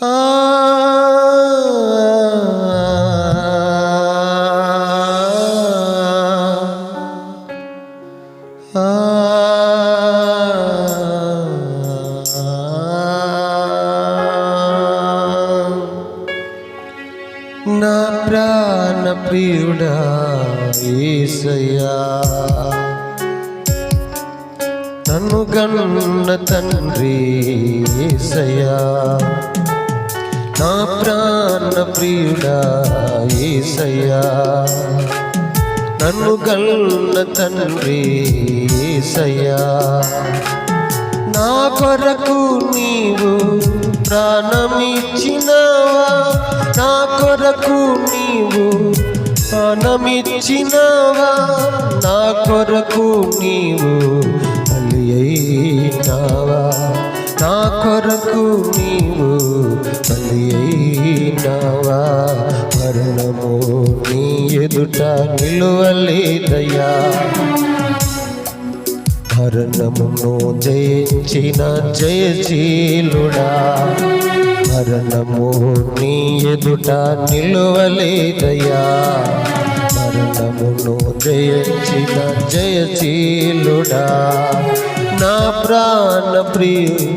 ఆ నా ప్రాణ ప్రియుడా యేసయ్యా, నన్ను గన్న తండ్రి యేసయ్యా, నా ప్రాణ ప్రియుడా యేసయ్యా, నన్ను గన్న తండ్రి యేసయ్యా, నా కొరకు నీవు ప్రాణమిచ్చినవా, నా కొరకు నీవు ప్రాణమిచ్చినవా, నా కొరకు నీవు బలి అయినావా, నా కొరకు నీవు బలి అయినావా. మరణము నీ ఎదుట నిలువలేదయ్యా, మరణమును జయించిన జయశీలుడా, మరణము నీ ఎదుట నిలువలేదయ్యా, మరణమును జయించిన జయశీలుడా, నా ప్రాణ ప్రియుడా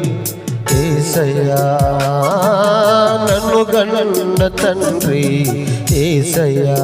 యేసయ్యా, నన్ను గన్న తండ్రి యేసయ్యా.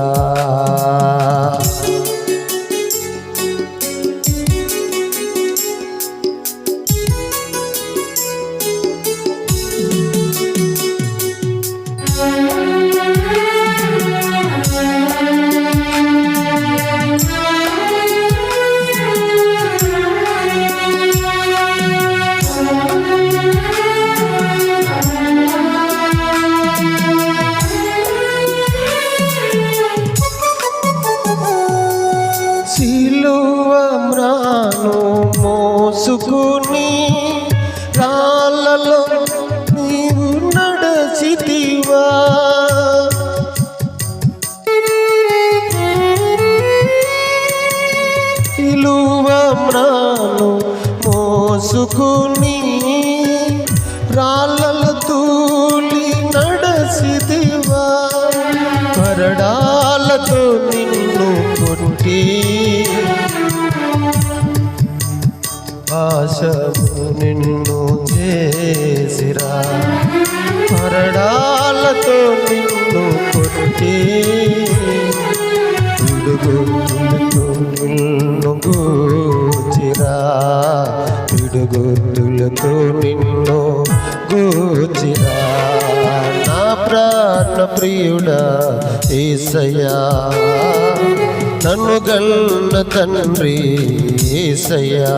మోసుకుని రాళ్ళలో నీవు నడచితివా, సిలువమ్రాను మోసుకుని రాళ్ళలో తూలి నడచితివా, కొరడాలతో నిన్ను కొట్టి ఆశము నిన్ను చేసిరా, కొరడాలతో నిన్ను కొట్టి పిడుగులతో నిన్ను గూచిరా, పిడుగులతో నిన్ను గూచిరా, నా ప్రాణ ప్రియుడా యేసయ్యా, నన్ను గన్న తండ్రి యేసయ్యా.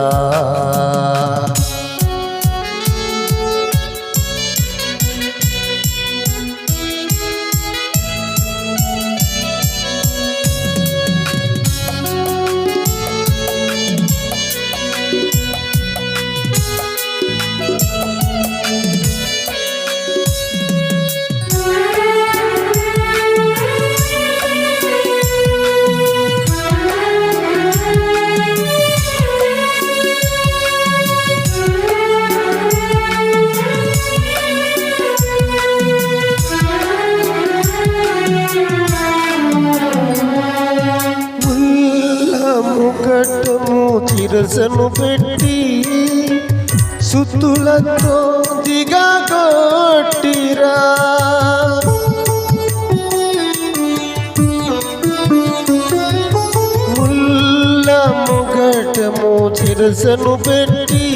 ముఖటము చిరసను పెట్టి సుత్తులతో దిగగొట్టిరా, ముల్ల ముఖటము చిరసను పెట్టి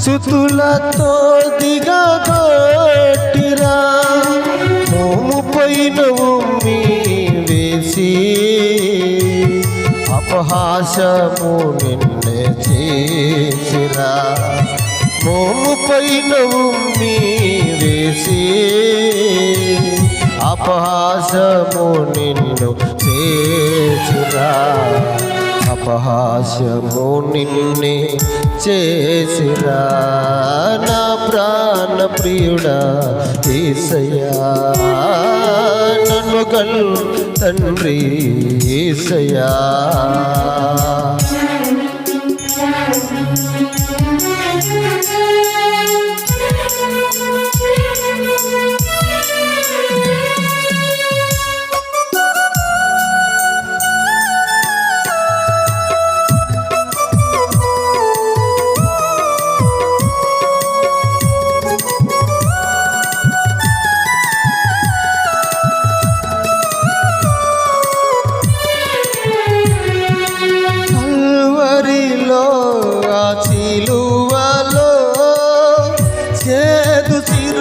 సుత్తులతో దిగగొట్టిరా, మోము పైన ఉమ్మి వేసి అపహాసము నిన్నే చేసిరా, మోము పైన ఉమ్మి వేసి అపహాసము నిన్ను చేసిరా, అపహాస్యము నిన్నే చేసిరా, నా ప్రాణ ప్రియుడా యేసయ్యా, నన్ను గన్న తండ్రి యేసయ్యా.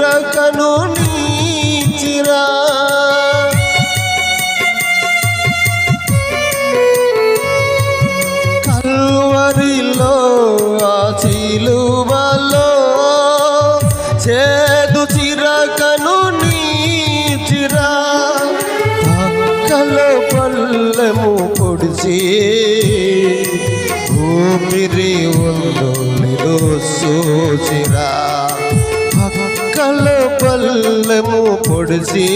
చిరకను నీచిరా కల్వరిలో ఆ సిలువలో చేదు చిరకను నీచిరా పక్కలో పల్లెము పొడిచి ఊపిరి ఉందో సూచిరా పక్కలో పల్లెము పొడిచి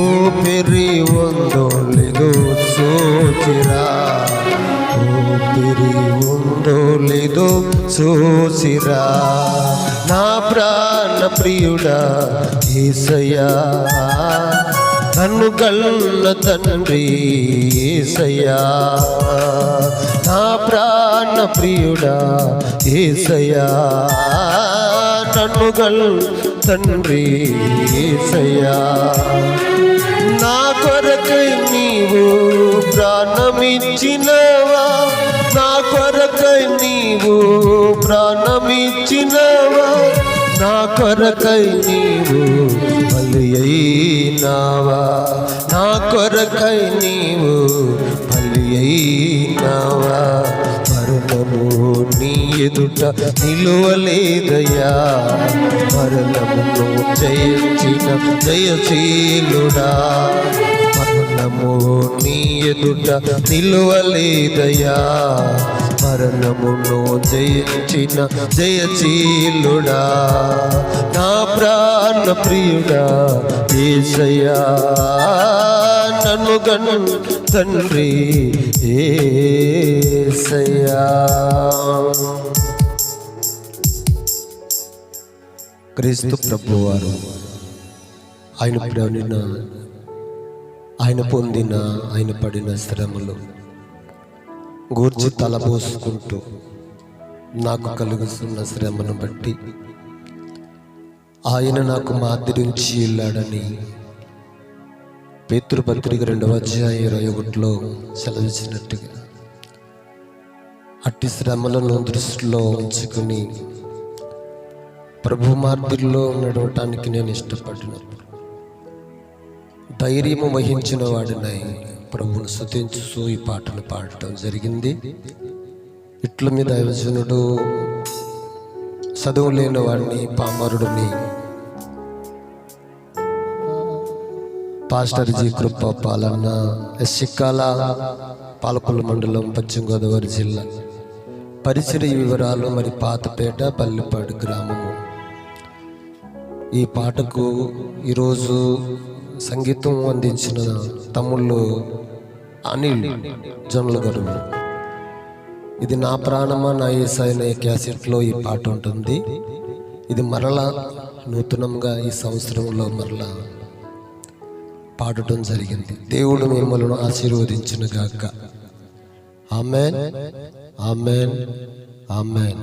ఊపిరి ఉందో లేదో సూచిరా ఊపిరి ఉందో లేదో సూచిరా నా ప్రాణ ప్రియుడా యేసయ్యా నన్ను కన్న తండ్రి యేసయ్యా నా ప్రాణ ప్రియుడా యేసయ్యా నన్ను కన్న తండ్రి యేసయ్యా నా కొరకై నీవు ప్రాణమిచ్చినవా నా కొరకై నీవు ప్రాణమిచ్చినవా నా కొరకై నీవు బలి అయినావా నా కొరకై నీవు బలి అయినావా మరణము నీ ఎదుట నిలువలేదయ్యా మరణమును జయించిన జయశీలుడా మరణము నీ ఎదుట నిలువలేదయ్యా మరణమును జయించిన జయశీలుడా నా ప్రాణ ప్రియుడా యేసయ్యా నన్ను కన్న తండ్రి యేసయ్యా. క్రీస్తు ప్రభువారు ఆయన పొందిన ఆయన పడిన శ్రమలు గూర్చి తలబోసుకుంటూ నాకు కలుగుతున్న శ్రమను బట్టి ఆయన నాకు మాదిరించి వెళ్ళాడని పేతురుపత్రిక 2:21 సెలవిచ్చినట్టుగా అట్టి శ్రమలను దృష్టిలో ఉంచుకుని ప్రభు మార్గంలో నడవటానికి నేను ఇష్టపడినప్పుడు ధైర్యము వహించిన వాడినై ప్రభువును స్తుతించుతూ ఈ పాటను పాడటం జరిగింది. ఇట్ల మీద దైవజనుడు చదువు లేని వాడిని పామరుడిని పాస్టర్ జి కృప పాలన్న ఎస్సిక్కాల పాలకొల్లు మండలం పశ్చిమ గోదావరి జిల్లా పరిసర వివరాలు మరి పాతపేట పల్లిపాడు గ్రామము. ఈ పాటకు ఈరోజు సంగీతం అందించిన తమ్ముళ్ళు అనిల్ జొన్నల గరువు. ఇది నా ప్రాణమా నా యేసయ్యా క్యాసెట్లో ఈ పాట ఉంటుంది. ఇది మరలా నూతనంగా ఈ సంవత్సరంలో మరలా పాడటం జరిగింది. దేవుడు మిమ్మల్ని ఆశీర్వదించును గాక. ఆమేన్ ఆమేన్ ఆమేన్.